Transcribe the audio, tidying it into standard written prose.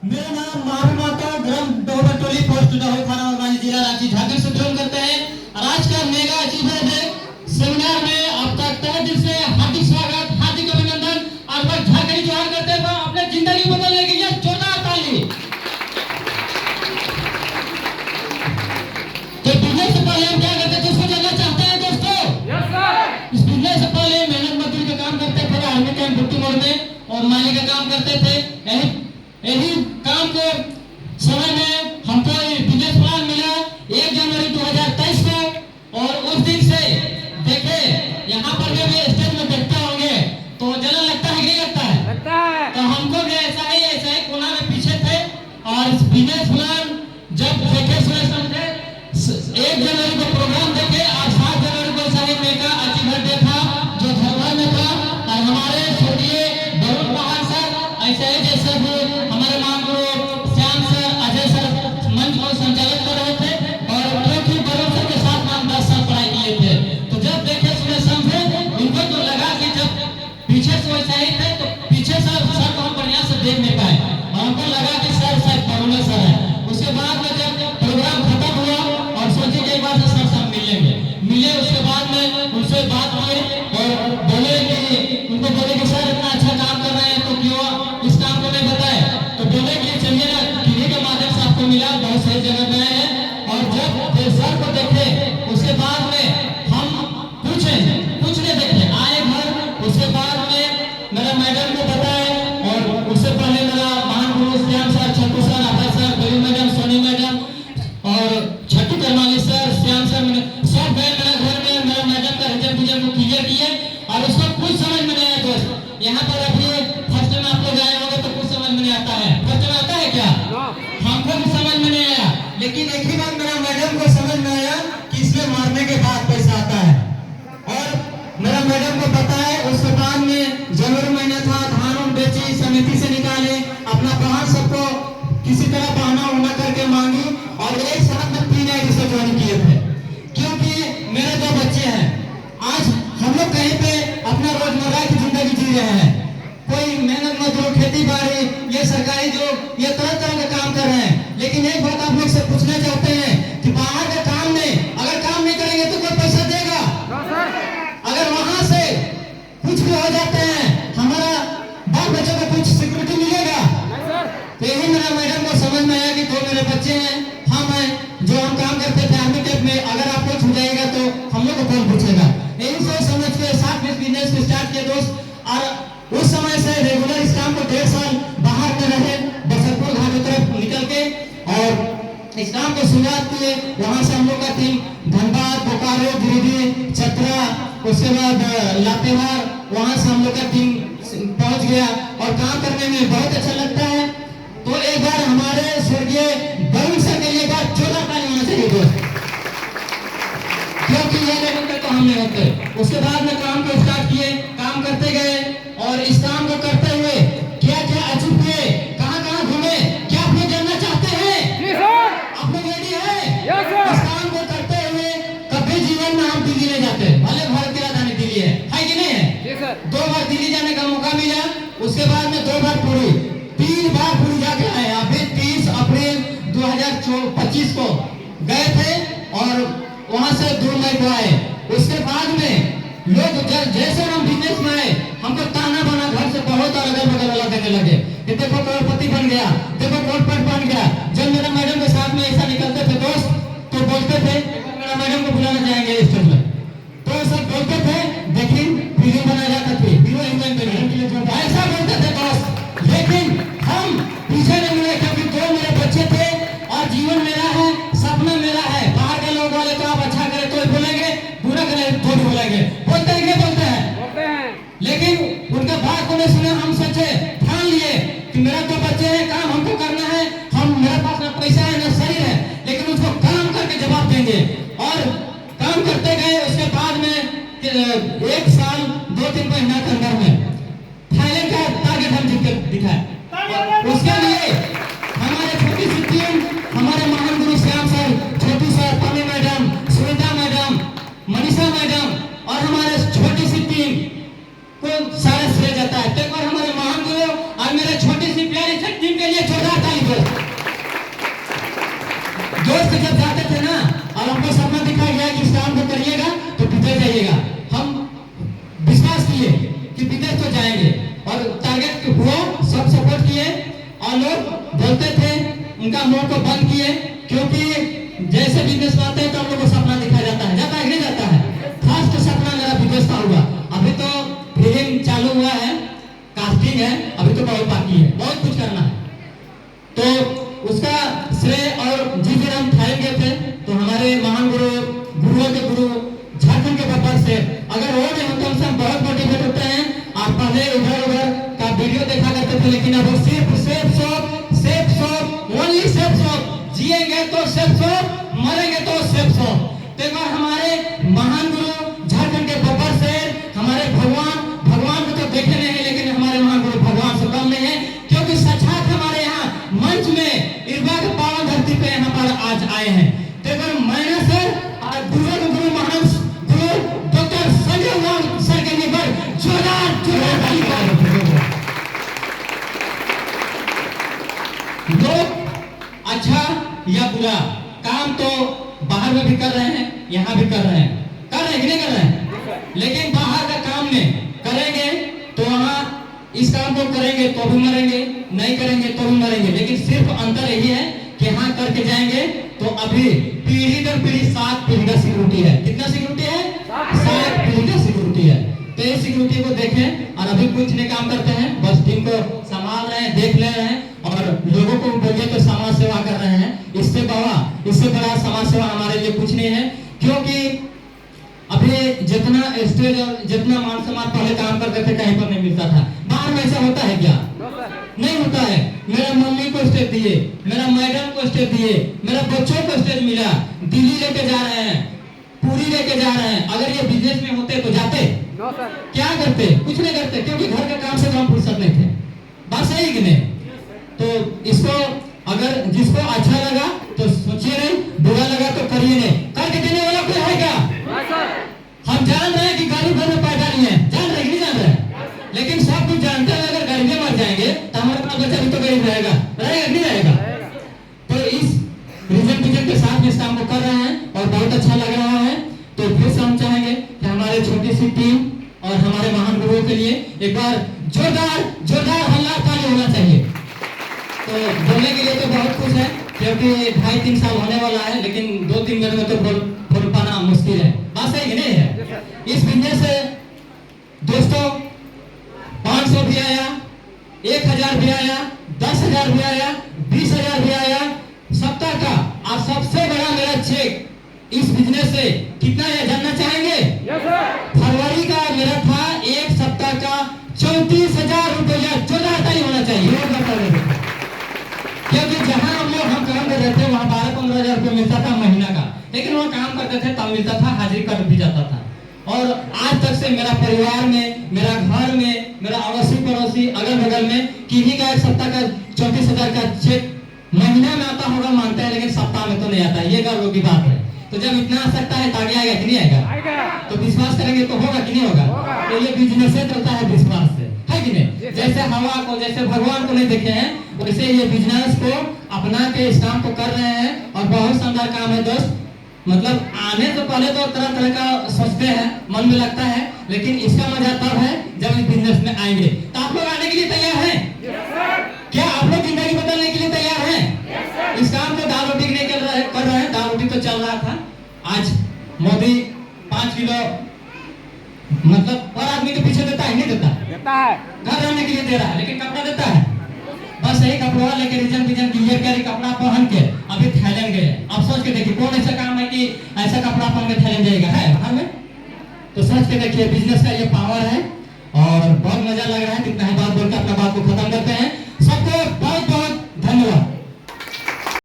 मेरा नाम महान माता ग्राम डोबरटोली पोस्ट डहोई थाना बरवानी जिला रांची झारखंड से बिलोंग करते हैं। और आज का मेगा अचीवमेंट सेमिनार में आपका तहे दिल से हार्दिक स्वागत, हार्दिक अभिनंदन और बस झारखंडी जोहार करते हैं। अपने जिंदगी बदलने के लिए जोरदार ताली। तो बिजनेस से पहले हम क्या करते हैं, जिसको जानना चाहते हैं दोस्तों? Yes sir. इस बिजनेस से पहले मेहनत मजदूरी का काम करते थे, आर्मी कैंप ड्यूटी मोड़ में और माली का काम करते थे। यही काम के समय में हमको बिजनेस प्लान मिला 1 जनवरी 2023 को। और उस दिन से देखे यहाँ पर जब ये स्टेज में देखते होंगे तो जलन लगता है कि नहीं लगता है? लगता है। तो हमको भी ऐसा ही कोना में पीछे थे और बिजनेस प्लान जब देखे सुने समझे 1 जनवरी को प्रोग्राम देखे और 7 जनवरी को ऐसा ही मेगा अचीवमेंट डे था जो धरवान में था। और हमारे स्वर्गीय वरुण पहाड़ सर ऐसे ही जैसे भी हमारे महागुरु श्याम सर, अजय सर मंच को संचालित कर रहे थे और क्योंकि वरुण सर के साथ हम 10 साल पढ़ाई किए थे। तो जब देखे सुने समझे उनको तो लगा कि जब पीछे से वैसा ही थे तो पीछे सर को हम बढ़िया से देख नहीं पाए और हमको लगा कि सर शायद वरुण सर है। उसके बाद में जब प्रोग्राम खत्म हुआ और सोचे कि एक बार से सर मिले उसके बाद में उनसे बात हुई और बोले कि उनको बोले कि सर इतना अच्छा काम कर रहे हैं तो क्यों इस काम को नहीं बताए? तो बोले कि चलिए ना, किन्हीं के माध्यम से आपको मिला, बहुत सही जगह में आए हैं। और जब सर को देखे उसके बाद में हम कुछ नहीं देखे, आए घर। उसके बाद में मेरा मैडम को बताए और उससे पहले मेरा महान गुरु श्याम सर, छत्तू सर, अभय सर, देवी मैडम, सोनी मैडम और छठी करमाली सर, श्याम सर सब गए मेरे घर में। मेरा मैडम का रिजल्ट को क्लियर किए और उसको कुछ समझ में नहीं आया दोस्त। यहाँ पर अभी फर्स्ट में आप लोग आए होंगे तो कुछ समझ में नहीं आता है। फर्स्ट में आता है क्या? हमको भी समझ में नहीं आया, लेकिन एक ही बात मेरा मैडम को समझ में आया कि इसमें मारने के बाद पैसा आता है। और मेरा मैडम को पता है। उसके बाद में जनवरी महीना था, धान बेची, समिति से निकाले, अपना बाहर सबको किसी तरह बहाना उना करके मांगी और एक साथ में 3 आई से ज्वाइन किए थे। क्योंकि मेरे 2 बच्चे हैं। आज हम लोग कहीं पे अपना रोजमर्रा की जिंदगी जी रहे हैं। कोई मेहनत मजदूर, खेती बाड़ी, ये सरकारी जॉब, ये तरह तरह का काम कर रहे हैं। लेकिन एक बात आप लोग से पूछना चाहते हैं कि बाहर के काम में अगर काम नहीं करेंगे तो कोई पैसा देगा? अगर वहां से कुछ भी हो जाते हैं हमारा बाल बच्चों को कुछ सिक्योरिटी मिलेगा? तो यही मेरा मैडम को समझ में आया कि 2 मेरे बच्चे हैं, हम हैं जो हम काम करते थे आर्मी कैंप में, अगर आप कुछ हो जाएगा तो हम लोग को कौन पूछेगा? यही सोच समझ के साथ में बिजनेस को स्टार्ट किया दोस्त। और उस समय से रेगुलर इस काम को 1.5 साल बाहर में रहे, बसरपुर घाट की तरफ निकल के और इस काम को शुरुआत किए। वहां से हम लोग का टीम धनबाद, बोकारो, गिरिडीह, चतरा, उसके बाद लातेहार, वहां से हम लोग का टीम पहुंच गया और काम करने में बहुत अच्छा लगता है। तो एक बार हमारे स्वर्गीय वरुण सर के लिए एक बार जोरदार ताली होना चाहिए दोस्त, क्योंकि ये लेवल तक तो हम नहीं होते। उसके बाद में काम को स्टार्ट किए, काम करते गए और इस काम को करते हुए क्या क्या अचीव किए, कहाँ घूमे, क्या आप लोग जानना चाहते हैं? आप लोग रेडी है? इस काम को करते हुए कभी जीवन में हम दिल्ली नहीं जाते, भले भारत की राजधानी दिल्ली है कि नहीं है? 2 बार दिल्ली जाने का मौका मिला, उसके बाद में 2 बार पुरी, 3 बार पुरी जाके आए। अभी 30 अप्रैल 2025 को गए थे और वहां से 2 मई को आए। उसके बाद में लोग जैसे हम बिजनेस में आए हमको ताना बाना घर से बहुत और अगल बगल वाला देने लगे कि देखो करोड़पति बन गया, देखो कोटपट बन गया। जब मेरा मैडम के साथ में ऐसा निकलते थे दोस्त तो बोलते थे, मेरा मैडम को बुलाना चाहेंगे स्टेज में, तो सब बोलते थे देखिए वीडियो बनाया जाता थी, हीरो हीरोइन बने, ऐसा बोलते थे दोस्त। लेकिन हम पीछे नहीं मिले क्योंकि 2 मेरे बच्चे थे और जीवन मेरा है, सपना मेरा है। बाहर के लोग वाले तो आप अच्छा करें तो बोलेंगे, बुरा करें तो बोलेंगे, बोलते हैं क्या बोलते हैं? लेकिन उनका बात को नहीं सुने, हम सोचे ठान लिए कि मेरा 2 बच्चे हैं, काम हमको करना है, हम मेरे पास ना पैसा है ना शरीर है, लेकिन उसको काम करके जवाब देंगे। और काम करते गए। उसके बाद में 1 साल 2-3 महीना के अंदर में थाईलैंड का टारगेट हम जीत के दिखाए। उसके लिए हमारे छोटी सी टीम, हमारे महान गुरु Shyam sir, Chhotu sir, Pammi madam, Sunita madam, Manisha madam और हमारे छोटी सी टीम को सारा श्रेय जाता है। तो एक बार हमारे महान गुरु और मेरे छोटी सी प्यारी सी टीम के लिए जोरदार ताली। हुआ, सब सपोर्ट किए और लोग बोलते थे, उनका मुंह को बंद किए, क्योंकि जैसे बिजनेस में आते हैं तो हम लोग को सपना दिखाया जाता है कि नहीं जाता है। फर्स्ट सपना मेरा बिजनेस का हुआ। अभी तो फिल्म चालू हुआ है, कास्टिंग है, अभी तो बहुत बाकी है, बहुत कुछ करना है। तो उसका श्रेय और जिस दिन हम थाईलैंड गए थे तो हमारे महान गुरुओं के गुरु झारखंड के बब्बर से, अगर वो नहीं होता हमसे हम बहुत मोटिवेट होते हैं। आप पहले इधर उधर का वीडियो देखा करते थे, लेकिन अब सिर्फ safe shop only safe shop, जिएंगे तो सेफ शॉप, मरेंगे तो सेफ शॉप। तो एक बार हमारे महान गुरु झारखंड के बब्बर से, हमारे भगवान को तो देखे नहीं है, लेकिन हमारे महान गुरु भगवान से कम नहीं है, क्योंकि साक्षात हमारे यहाँ मंच में इरबा के पावन धरती पे यहाँ पर आज आए हैं। तो एक बार मैंने सर गुरु महान गुरु डॉक्टर संजय राम सर के लिए जोरदार लोग अच्छा या बुरा काम तो बाहर में भी कर रहे हैं, यहाँ भी कर रहे हैं कि नहीं कर रहे हैं। लेकिन बाहर का काम में करेंगे तो वहाँ इस काम को करेंगे तो भी मरेंगे, नहीं करेंगे तो भी मरेंगे। लेकिन सिर्फ अंतर यही है कि यहाँ करके जाएंगे तो अभी पीढ़ी दर पीढ़ी 7 पीढ़ी का सिक्योरिटी है। कितना सिक्योरिटी है? 7 पीढ़ी का सिक्योरिटी है। तो इस सिक्योरिटी को देखें, और अभी कुछ नहीं काम करते हैं, बस टीम को संभाल रहे हैं, देख ले रहे हैं और लोगों को बोलिए तो समाज सेवा कर रहे हैं। इससे बड़ा समाज सेवा हमारे लिए कुछ नहीं है, क्योंकि अभी जितना स्टेज और जितना मान सम्मान पहले काम करते थे कहीं पर नहीं मिलता था। बाहर में ऐसा होता है क्या? नहीं होता है। मेरा मम्मी को स्टेज दिए, मेरा मैडम को स्टेज दिए, मेरा बच्चों को स्टेज मिला, दिल्ली लेके जा रहे हैं, पूरी लेके जा रहे हैं। अगर ये बिजनेस में होते तो जाते? क्या करते? कुछ नहीं करते, क्योंकि घर के काम से हम फुर्सत नहीं थे। बात सही कि नहीं? तो इसको अगर जिसको अच्छा लगा तो सोचिए नहीं, बुरा लगा तो करिए नहीं। करके देने वाला कोई है क्या? हम जान रहे हैं कि गरीब घर में पैदा नहीं है, जान रहे नहीं जान रहे, लेकिन सब कुछ जानते हैं अगर गरीब में मर जाएंगे तो हमारा बाल बच्चा भी तो गरीब रहेगा नहीं रहेगा। तो इस रीजन के साथ इस काम को कर रहे हैं और बहुत अच्छा लग रहा है। तो फिर से हम चाहेंगे कि हमारे छोटी सी टीम और हमारे महान गुरुओं के लिए एक बार जोरदार हल्ला ताली होना चाहिए। तो बोलने के लिए तो बहुत कुछ है, क्योंकि 2.5-3 साल होने वाला है, लेकिन 2-3 मिनट में तो बोल पाना मुश्किल है। बात सही नहीं है? इस बिजनेस से दोस्तों 500 भी आया, 1000 भी आया, 10,000 भी आया, 20,000 भी आया, सप्ताह का। और सबसे बड़ा मेरा चेक इस बिजनेस से कितना है जानना चाहेंगे? फरवरी का मेरा था एक सप्ताह का 34,000 रुपया। जोरदार ताली होना चाहिए, क्योंकि जहां हम काम कर रहे थे वहां 12-15 हजार रुपये मिलता था महीना का, लेकिन वहां काम करते थे तब मिलता था, हाजिरी कट भी जाता था। और आज तक से मेरा परिवार में, मेरा घर में, मेरा अड़ोसी पड़ोसी अगल बगल में किसी का एक सप्ताह का 34,000 का चेक महीना में आता होगा मानते हैं, लेकिन सप्ताह में तो नहीं आता। ये गर्व की बात है। तो जब इतना आ सकता है तो आगे आएगा कि नहीं आएगा? तो विश्वास करेंगे तो होगा कि नहीं होगा? तो ये बिजनेस से चलता है विश्वास से, है कि नहीं? जैसे हवा को, जैसे भगवान को नहीं देखे हैं, वैसे ये बिजनेस को अपना के इस काम को कर रहे हैं और बहुत शानदार काम है दोस्त। मतलब आने तो पहले तो तरह का सोचते हैं, मन में लगता है, लेकिन इसका मजा तब है जब इस बिजनेस में आएंगे। तो आप लोग आने के लिए तैयार हैं? क्या आप लोग जिंदगी बदलने के लिए तैयार हैं? इस काम को दाल रोटी नहीं कर रहे हैं, दाल रोटी तो चल रहा था। आज मोदी 5 किलो मतलब और आदमी के पीछे देता है, नहीं देता है? घर रहने के लिए दे रहा है, लेकिन कपड़ा देता है? बस यही कपड़ा लेके रीजन क्लियर करे, कपड़ा पहन के अभी थाईलैंड गए। आप सोच के देखिए कौन ऐसा काम है कि ऐसा कपड़ा पहन के थाईलैंड जाएगा, है बाहर में? तो सोच के देखिए बिजनेस का ये पावर है और बहुत मजा लग रहा है। कितना ही बात बोलकर अपना बात को खत्म करते हैं। सबको बहुत बहुत धन्यवाद।